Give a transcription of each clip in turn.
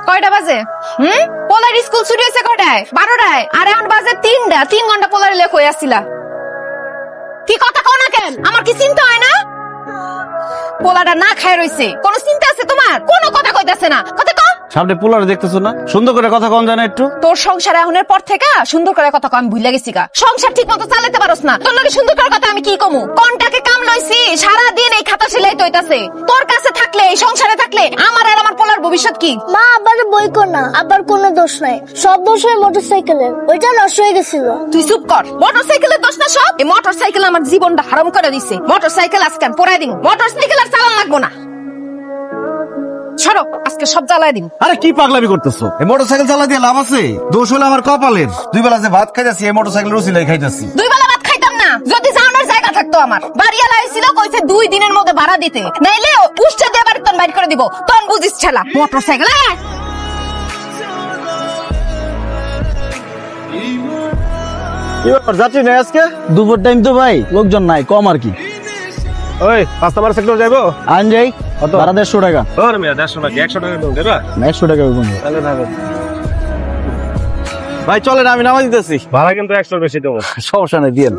কয়টা বাজে? পোলার স্কুল ছুটি হয়েছে কয়টায়? 12টায়। আর এখন বাজে 3টা। 3 ঘন্টা পোলার লেখ হয়ে আসছিলা। কি কথা কও না কেন? আমার কি চিন্তা হয় না? পোলাটা না খায় রইছে, কোন চিন্তা আছে তোমার? কোন কথা কইতাছে না, কথা কও। সামনে পোলার দেখতেছো না, সুন্দর করে কথা কম জানা একটু। তোর সংসার এখনের পর থেকে সুন্দর করে কথা কম আমি ভুলে গেছি গা। সংসার ঠিক মতো চালাতে পারোস না, তোর লগে সুন্দর করে কথা আমি কি কমু? কোনটাকে কাম লইছি সারাদিন এই খাতা সেলাই হইতাছে। তোর কাছে থাকলে এই সংসারে থাকলে আমার আর আমার পোলার ভবিষ্যৎ কি? মা আব্বাকে বই কর না, আব্বার কোনো দোষ নাই, সব দোষ হয় মোটরসাইকেলের, ওইটা নষ্ট হয়ে গেছিল। তুই চুপ কর। মোটরসাইকেলের দোষ না সব? এই মোটরসাইকেল আমার জীবনটা হারাম করে দিছে। মোটরসাইকেল আজকে আমি পড়াই দিন, মোটরসাইকেল আর চালান লাগবো না। সরো, আজকে সব জ্বালায় দিন। আরে কি পাগলামি করতেছো? এই মোটরসাইকেল চালা দিয়ে লাভ আছে? দোষ হলো আমার কপালের। 2 বেলা যে ভাত খাইতাছি এই মোটরসাইকেল রুচিলাই খাইতাছি। 2 বেলা ভাত খাইতাম না যদি জানার জায়গা থাকতো আমার। বাড়িওয়ালা আইছিল কইছে 2 দিনের মধ্যে ভাড়া দিতে, নাইলে পুষ্টা দিয়ে বাড়ি তন বাইর করে দিব। তন বুঝিস ছেলা মোটরসাইকেল। যাচ্ছি না আজকে দুপুর টাইম তো ভাই, লোকজন নাই কম আর কি। ওই 5 নম্বর সেক্টর যাইবো? আন যাই ভাড়া 150 টাকা। ওর মিয়া 150 নাকি 100 টাকা দেবা? 100 টাকা তাহলে থাকো ভাই, চলেন আমি নামা দিতেছি। ভাড়া কিন্তু 100 বেশি দেবো। সমস্যা নেই, দিয়েন।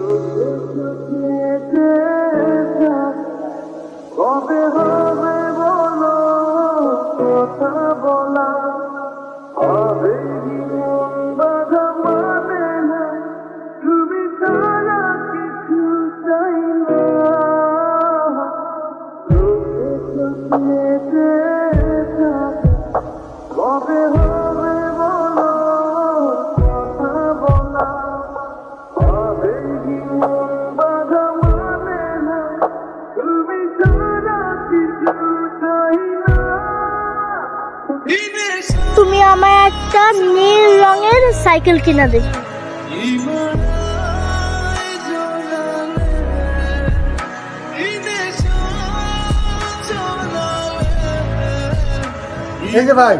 তুমি আমায় একটা নীল রঙের সাইকেল কিনা দেবে। এই যে ভাই,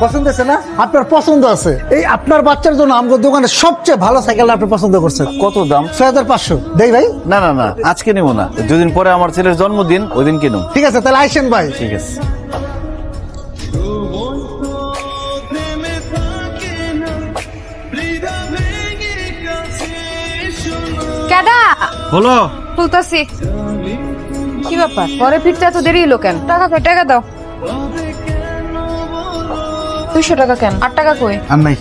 পছন্দ আছে না? আপনার পছন্দ আছে, এই আপনার বাচ্চার জন্য আমাদের দোকানে সবচেয়ে ভালো সাইকেল আপনি পছন্দ করছেন। কত দাম? 6500 দেই ভাই? না না না, আজকে নেবো না, 2 দিন পরে আমার ছেলের জন্মদিন, ওই দিন কিনুম। ঠিক আছে, তাহলে আইসেন ভাই। ঠিক আছে। কেডা? বলো। বলতাছি। কি ব্যাপার? পরে ফিরতে এত দেরি হলো কেন? টাকা কই? টাকা দাও। 200 টাকা কেন? 8 টাকা কই? আর নাই।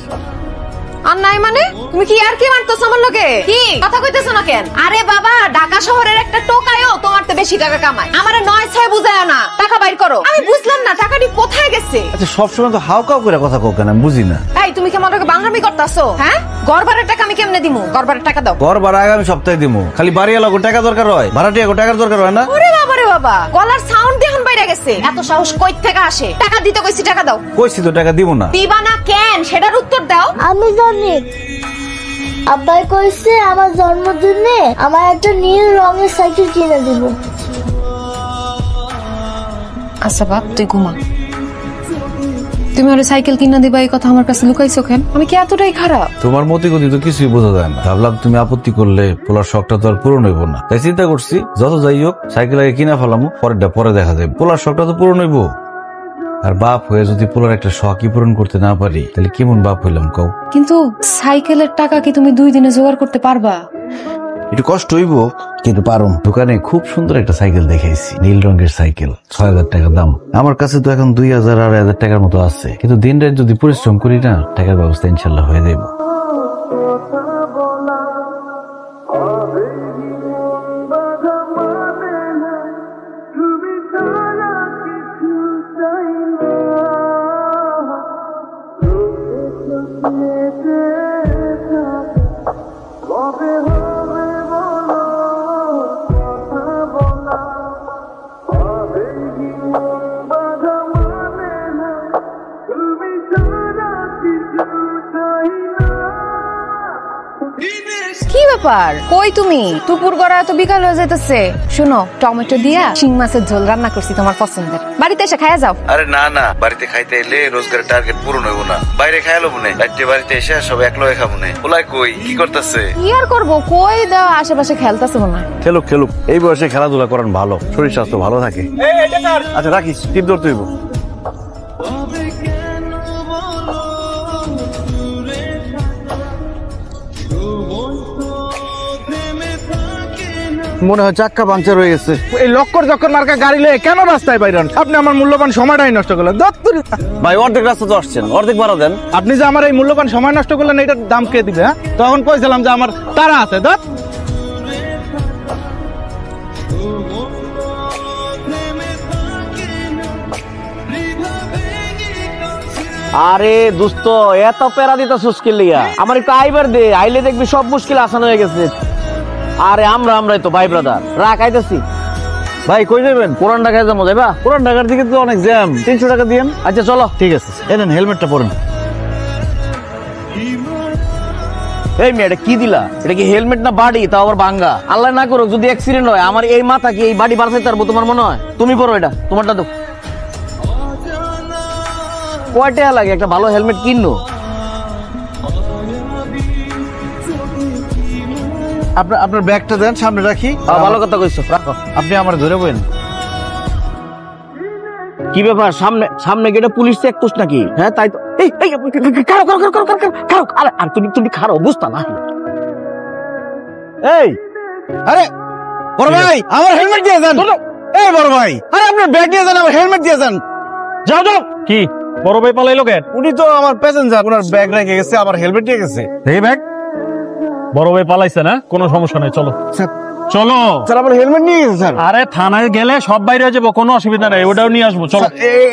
আর নাই মানে? তুমি কি আর কি মারতেছ আমার লগে? কি কথা কইতেছ না কেন? আরে বাবা, ঢাকা শহরের একটা টোকায়ও তোমার তো বেশি টাকা কামায়। আমারে 9-6 বুঝায় না, টাকা বাইর করো। আমি বুঝলাম না টাকাটি কোথায় গেছে। আচ্ছা, সবসময় তো হাউকাউ করে কথা কও কেন, আমি বুঝি না। এই তুমি কি আমার লগে বাংলামি করতাছো? হ্যাঁ, গড়বারের টাকা আমি কেমনে দিমু? গড়বারের টাকা দাও। ঘর ভাড়া আগামী সপ্তাহে দিমু। খালি বাড়িওয়ালা টাকা দরকার হয়, ভাড়াটিয়া টাকার দরকার হয় না? ওরে বাবা রে বাবা, গলার সাউন্ড দেখুন বাইরে গেছে। এত সাহস কই থেকে আসে? টাকা দিতে কইছি, টাকা দাও। কইছি তো টাকা দিব না। দিবা না কেন সেটার উত্তর দাও। আমি জানি, আব্বাই কইছে আমার জন্মদিনে আমার একটা নীল রঙের সাইকেল কিনে দিব। আচ্ছা বাপ, তুই ঘুমা। তুমি ওর সাইকেল কিনা দিবা এই কথা আমার কাছে লুকাইছো কেন? আমি কি এতটাই খারাপ? তোমার মতি গতি তো কিছুই বোঝা যায় না। ভাবলাম তুমি আপত্তি করলে পোলার শখটা তো আর পূরণ হইব না, তাই চিন্তা করছি যত যাই হোক সাইকেল আগে কিনা ফেলামো, পরেরটা পরে দেখা যায়। পোলার শখটা তো পূরণ হইব। আর বাপ হয়ে যদি পোলার একটা শখই পূরণ করতে না পারি, তাহলে কেমন বাপ হইলাম কও? কিন্তু সাইকেলের টাকা কি তুমি 2 দিনে জোগাড় করতে পারবা? একটু কষ্ট হইব, কিন্তু পারুম। দোকানে খুব সুন্দর একটা সাইকেল দেখাইছি, নীল রঙের সাইকেল, 6000 টাকা দাম। আমার কাছে তো এখন 2000-2500 টাকার মতো আছে, কিন্তু দিন রাত যদি পরিশ্রম করি না, টাকার ব্যবস্থা ইনশাল্লাহ হয়ে যাইব। কি ব্যাপার? কই তুমি? দুপুর গড়া তো বিকাল হয়ে যাইতেছে। শুনো, টমেটো দিয়া শিং মাছের ঝোল রান্না করছি তোমার পছন্দের। বাড়িতে এসে খাইয়া যাও। আরে না না, বাড়িতে খাইতে এলে রোজগারের টার্গেট পূরণ হইব না, বাইরে খাইলো মনে। রাত্রে বাড়িতে এসে সব একলগে খাবো মনে। ওলাই কই কি করতেছে? কি আর করবো, কই দাও আশেপাশে খেলতেছে মনে হয়। খেলুক খেলুক, এই বয়সে খেলাধুলা করান ভালো, শরীর স্বাস্থ্য ভালো থাকে। আচ্ছা রাখিস, টিপ ধরতে হইব। মনে হয় চাক্কা পাংচার হয়ে গেছে। এই লক্কর যখন মার্কা গাড়ি লয়ে কেন রাস্তায় বাইরেন? আপনি আমার মূল্যবান সময়টাই নষ্ট করলেন। দত্তরি ভাই অর্ধেক রাস্তা তো আসছেন, অর্ধেক ভাড়া দেন। আপনি যে আমার এই মূল্যবান সময় নষ্ট করলেন, এটার দাম কে দিবে? হ্যাঁ, তখন কইছিলাম যে আমার তারা আছে। দত আরে দোস্ত এত প্যারা দিতা সুস্কিল লিয়া আমার একটু আইবার দে, আইলে দেখবি সব মুশকিল আসান হয়ে গেছে। আরে আমরাই তো ভাই ব্রাদার, রাখ আইতাছি। ভাই কই যাবেন? পুরান ঢাকায় যাবো, যাইবা? পুরান ঢাকার দিকে তো অনেক জ্যাম, 300 টাকা দিয়েন। আচ্ছা চলো। ঠিক আছে, এনেন হেলমেটটা পরেন। এই মেয়ে এটা কি দিলা? এটা কি হেলমেট না বাড়ি, তাও আবার ভাঙ্গা? আল্লাহ না করো যদি অ্যাক্সিডেন্ট হয়, আমার এই মাথা কি এই বাড়ি বাড়াইতে পারবো তোমার মনে হয়? তুমি পরো এটা, তোমারটা তো কয় টাকা লাগে একটা ভালো হেলমেট কিনো? আপনার ব্যাগটা দেন, সামনে রাখি। ভালো কথা কইছো, রাখো। আপনি আমার ধরে বইন। কি ব্যাপার, সামনে গেটে পুলিশ চেক পোস্ট নাকি? হ্যাঁ তাই তো। এই খারো আরে আর তুমি খারো, বুঝতা না? এই আরে বড় ভাই, আমার হেলমেট দিয়ে যান। এই বড় ভাই, আরে আপনার ব্যাগ দিয়ে যান, আমার হেলমেট দিয়ে যান। যাও যাও। কি বড় ভাই পালাইলো কেন? উনি তো আমার প্যাসেঞ্জার, ওনার ব্যাগ রেখে গেছে, আমার হেলমেট দিয়ে গেছে। এই ব্যাগ বড় ভাই পালাইছে না? কোনো সমস্যা নাই, চলো স্যার, চলো। স্যার আমার হেলমেট নিয়ে গেছে স্যার। আরে থানায় গেলে সব বাইরে যাবো, কোনো অসুবিধা নাই, ওটাও নিয়ে আসবো, চলো।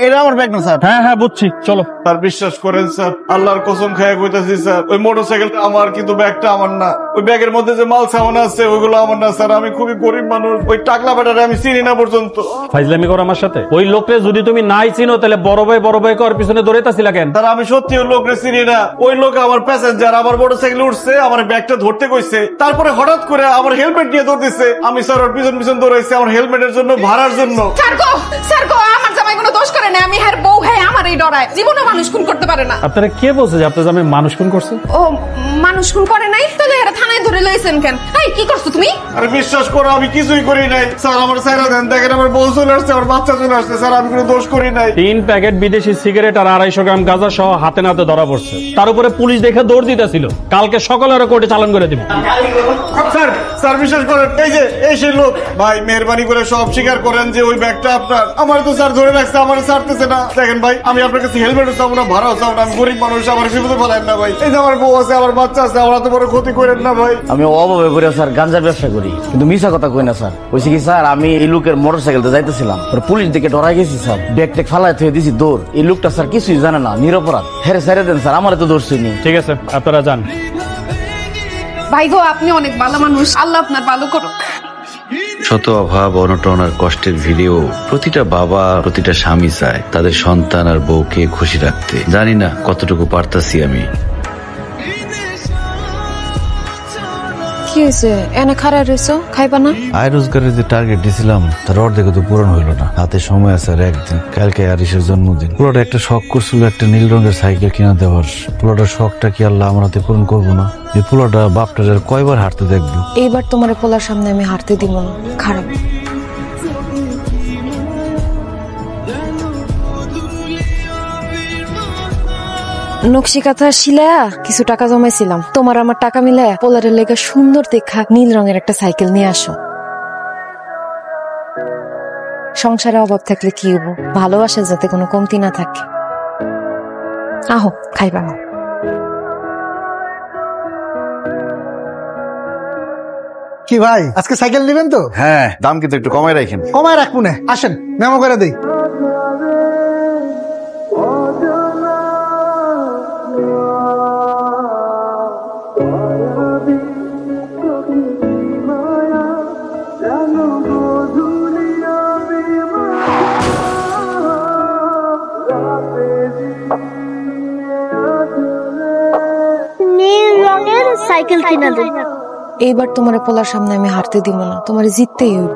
এটা আমার ব্যাগ না স্যার। হ্যাঁ বুঝছি, চলো। স্যার বিশ্বাস করেন স্যার, আল্লাহর কসম খায়া কইতাছি স্যার, ওই মোটরসাইকেলটা আমার, কিন্তু ব্যাগটা আমার না। ওই ব্যাগের মধ্যে যে মাল সামান আছে ওইগুলো আমার না স্যার। আমি খুবই গরিব মানুষ, ওই টাকলা বেটারে আমি চিনি না পর্যন্ত। ফাইজলামি করো আমার সাথে? ওই লোকরে যদি তুমি নাই চিনো তাহলে বড় ভাই কর পিছনে দৌড়াইতাছিলা কেন? স্যার আমি সত্যি ওই লোকরে চিনি না। ওই লোক আমার প্যাসেঞ্জার, আমার মোটরসাইকেলে উঠছে, আমার ব্যাগটা ধরতে কইছে, তারপরে হঠাৎ করে আমার হেলমেট নিয়ে দৌড়তেছে। আমি স্যার ওর পিছন দৌড়াইছি আমার হেলমেটের জন্য, ভাড়ার জন্য। স্যার গো আমার জামাই কোনো দোষ করে না, আমি হার বউ হ্যাঁ আমার এই ডরায় জীবনে মানুষ খুন করতে পারে না। আপনারা কে বলছে যে আপনার জামাই মানুষ খুন করছে? ও মানুষ খুন করে নাই তাহলে এরা থানায় ধরে লইছেন কেন? এই কি করছো তুমি? আরে বিশ্বাস করো আমি কিছুই করি নাই স্যার। আমার সাইরা দেন, দেখেন আমার বউ চলে আসছে, আমার বাচ্চা চলে আসছে স্যার, আমি কোনো দোষ করি নাই। 3 প্যাকেট বিদেশি সিগারেট আর 250 গ্রাম গাঁজা সহ হাতে নাতে ধরা পড়ছে। তার উপরে পুলিশ দেখে দৌড় দিতেছিল। কালকে সকালে ওরা কোর্টে চালান করে দিব। স্যার বিশ্বাস করেন, এই সেই লোক। ভাই মেহরবানি করে সব স্বীকার করেন যে ওই ব্যাগটা আপনার। আমার তো স্যার ধরে রাখছে, আমার ছাড়তেছে না। দেখেন ভাই, আমি আপনার কাছে হেলমেটও চাবো না, ভাড়াও চাবো না, আমি গরিব মানুষ, আমার বিপদে ফেলেন না ভাই। এই যে আমার বউ আছে, আমার বাচ্চা আছে, আমার এত বড় ক্ষতি করেন না ভাই। আমি অভাবে করে স্যার গাঞ্জার ব্যবসা করি, কিন্তু মিশা কথা কই না স্যার। বলছি কি স্যার, আমি এই লোকের মোটরসাইকেলতে যাইতেছিলাম, পুলিশ দিকে ডরাই গেছি স্যার। ব্যাগ টেক ফালাই থেকে দিছি দৌড়। এই লোকটা স্যার কিছুই জানে না, নিরপরাধ। হেরে ছেড়ে দেন স্যার, আমার তো দোষ নেই। ঠিক আছে, আপনারা যান। ভাই গো আপনি অনেক ভালো মানুষ, আল্লাহ আপনার ভালো করুক। শত অভাব অনটন আর কষ্টের ভিড়েও প্রতিটা বাবা প্রতিটা স্বামী চায় তাদের সন্তান আর বউকে খুশি রাখতে। জানি না কতটুকু পারতাছি আমি। কি হয়েছে এনে খাড়া রয়েছো, খাইবা না? আয় রোজগারের যে টার্গেট দিছিলাম তার অর্ধেক তো পূরণ হইল না। হাতে সময় আছে আর একদিন, কালকে আরিশের জন্মদিন। পুরোটা একটা শখ করছিল একটা নীল রঙের সাইকেল কিনা দেওয়ার। পুরোটা শখটা কি আল্লাহ আমার হাতে পূরণ করবো না? এই পুরোটা বাপটার আর কয়বার হাঁটতে দেখবো? এইবার তোমার পোলার সামনে আমি হাঁটতে দিব না। খারাপ নকশি কাঁথা শিলায়া কিছু টাকা জমাইছিলাম, তোমার আমার টাকা মিলায়া পোলারের লেগে সুন্দর দেখা নীল রঙের একটা সাইকেল নিয়ে আসো। সংসারে অভাব থাকলে কি হবো, ভালোবাসা যাতে কোনো কমতি না থাকে। আহো খাইবা। কি ভাই আজকে সাইকেল নেবেন তো? হ্যাঁ, দাম কিন্তু একটু কমাই রাখেন। কমায় রাখবো না, আসেন মেমো করে দিই। নীল রঙের সাইকেল কিনা দেয়। এইবার তোমার পোলার সামনে আমি হাঁটতে দিব না, তোমার জিততেই হইব।